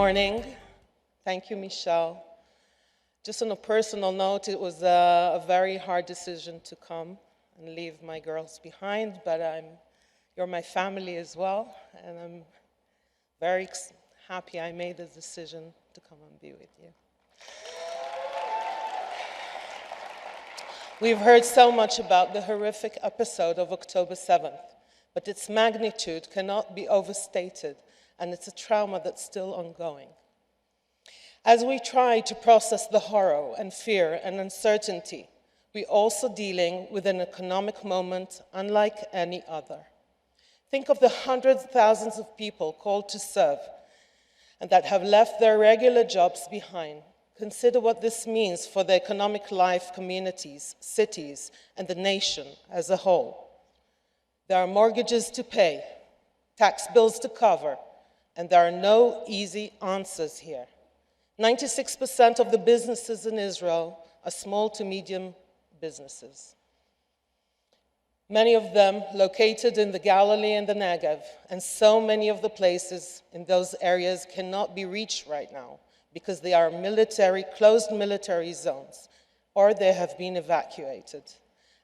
morning. Thank you, Michal. Just on a personal note, it was a very hard decision to come and leave my girls behind, but you're my family as well, and I'm very happy I made the decision to come and be with you. We've heard so much about the horrific episode of October 7th, but its magnitude cannot be overstated, and it's a trauma that's still ongoing. As we try to process the horror and fear and uncertainty, we're also dealing with an economic moment unlike any other. Think of the hundreds of thousands of people called to serve and that have left their regular jobs behind. Consider what this means for the economic life, communities, cities, and the nation as a whole. There are mortgages to pay, tax bills to cover, and there are no easy answers here. 96% of the businesses in Israel are small to medium businesses. Many of them located in the Galilee and the Negev, and so many of the places in those areas cannot be reached right now because they are closed military zones, or they have been evacuated.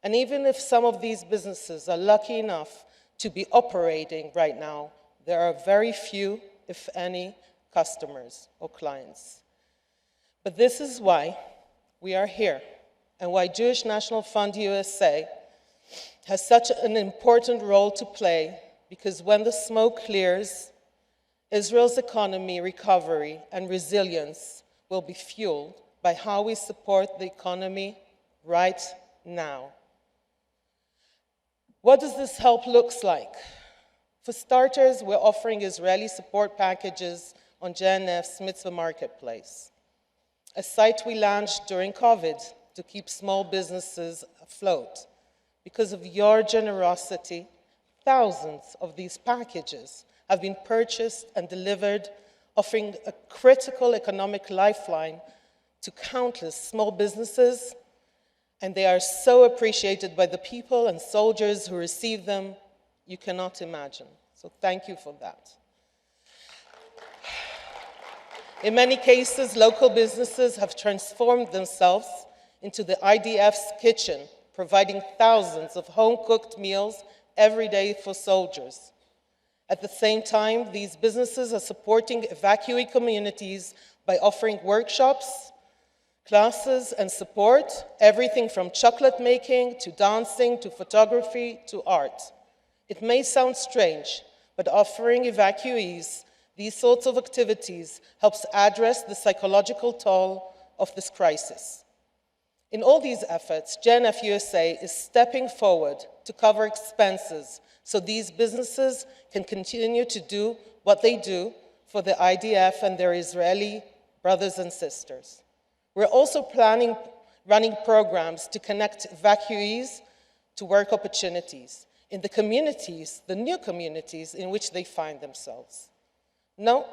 And even if some of these businesses are lucky enough to be operating right now, there are very few, if any, customers or clients. But this is why we are here, and why Jewish National Fund USA has such an important role to play, because when the smoke clears, Israel's economy recovery and resilience will be fueled by how we support the economy right now. What does this help look like? For starters, we're offering Israeli support packages on JNF's Mitzvah Marketplace, a site we launched during COVID to keep small businesses afloat. Because of your generosity, thousands of these packages have been purchased and delivered, offering a critical economic lifeline to countless small businesses, and they are so appreciated by the people and soldiers who receive them, you cannot imagine. So thank you for that. In many cases, local businesses have transformed themselves into the IDF's kitchen, providing thousands of home-cooked meals every day for soldiers. At the same time, these businesses are supporting evacuee communities by offering workshops, classes, and support, everything from chocolate making, to dancing, to photography, to art. It may sound strange, but offering evacuees these sorts of activities helps address the psychological toll of this crisis. In all these efforts, JNF USA is stepping forward to cover expenses so these businesses can continue to do what they do for the IDF and their Israeli brothers and sisters. We're also running programs to connect evacuees to work opportunities in the communities, the new communities in which they find themselves. No,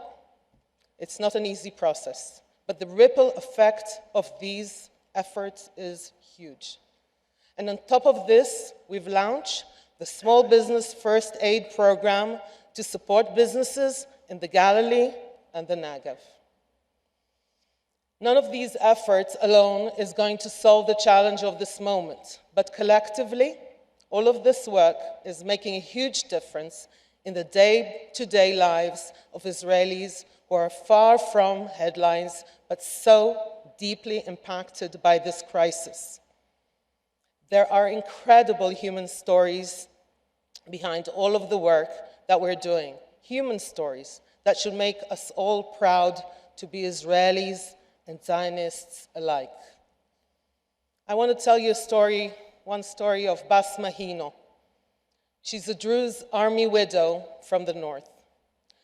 it's not an easy process, but the ripple effect of these efforts is huge. And on top of this, we've launched the Small Business First Aid Program to support businesses in the Galilee and the Negev. None of these efforts alone is going to solve the challenge of this moment, but collectively, all of this work is making a huge difference in the day-to-day lives of Israelis who are far from headlines, but so deeply impacted by this crisis. There are incredible human stories behind all of the work that we're doing, human stories that should make us all proud to be Israelis and Zionists alike. I want to tell you one story of Bas Mahino. She's a Druze army widow from the north.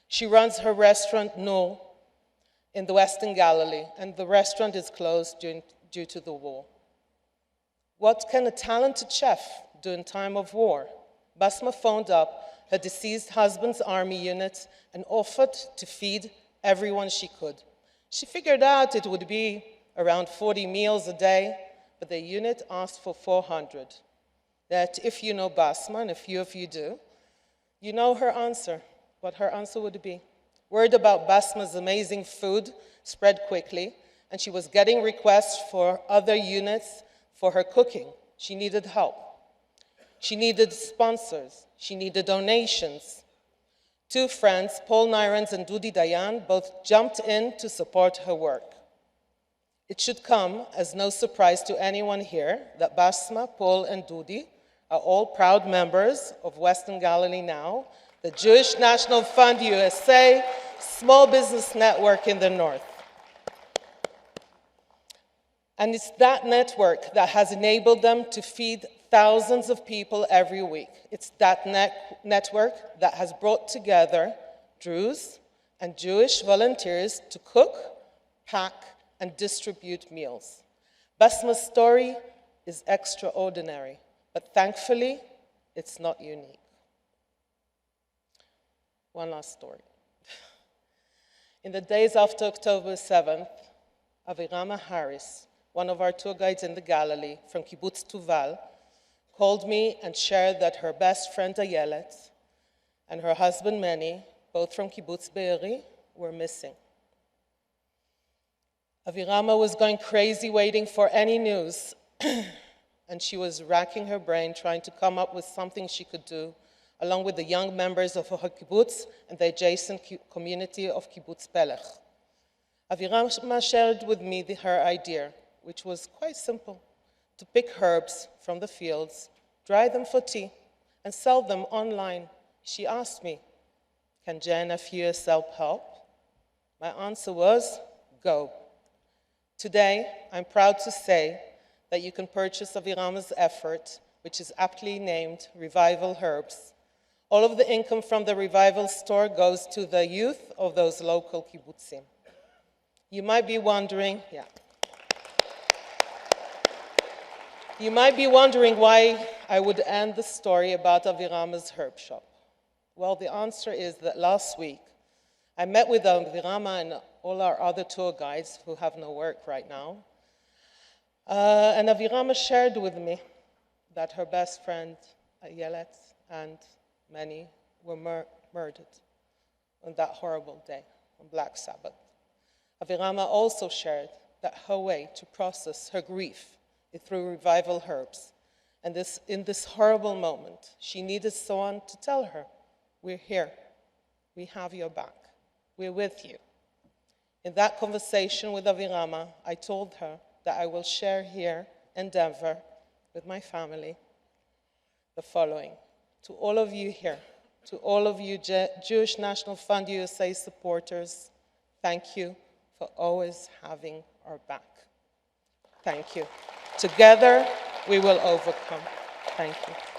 She runs her restaurant, Noor, in the Western Galilee, and the restaurant is closed due to the war. What can a talented chef do in time of war? Basma phoned up her deceased husband's army unit and offered to feed everyone she could. She figured out it would be around 40 meals a day, but the unit asked for 400. That if you know Basma, and a few of you do, you know her answer, what her answer would be. Word about Basma's amazing food spread quickly, and she was getting requests for other units for her cooking. She needed help. She needed sponsors. She needed donations. Two friends, Paul Nyrens and Dudi Dayan, both jumped in to support her work. It should come as no surprise to anyone here that Basma, Paul, and Dudi are all proud members of Western Galilee Now, the Jewish National Fund USA small business network in the north. And it's that network that has enabled them to feed thousands of people every week. It's that network that has brought together Druze and Jewish volunteers to cook, pack, and distribute meals. Basma's story is extraordinary, but thankfully, it's not unique. One last story. In the days after October 7th, Avirama Harris, one of our tour guides in the Galilee from Kibbutz Tuval, called me and shared that her best friend Ayelet and her husband Meni, both from Kibbutz Be'eri, were missing. Avirama was going crazy waiting for any news, and she was racking her brain trying to come up with something she could do, along with the young members of her kibbutz and the adjacent community of Kibbutz Pelech. Avirama shared with me her idea, which was quite simple: to pick herbs from the fields, dry them for tea, and sell them online. She asked me, "Can JNFU help?" My answer was, "Go." Today, I'm proud to say that you can purchase Avirama's effort, which is aptly named Revival Herbs. All of the income from the Revival store goes to the youth of those local kibbutzim. You might be wondering, You might be wondering why I would end the story about Avirama's herb shop. Well, the answer is that last week, I met with Avirama and all our other tour guides who have no work right now. And Avirama shared with me that her best friend, Ayelet, and Meni were murdered on that horrible day, on Black Sabbath. Avirama also shared that her way to process her grief is through Revival Herbs. And in this horrible moment, she needed someone to tell her, "We're here. We have your back. We're with you." In that conversation with Avirama, I told her that I will share here in Denver with my family the following. To all of you here, to all of you Jewish National Fund USA supporters, thank you for always having our back. Thank you. Together, we will overcome. Thank you.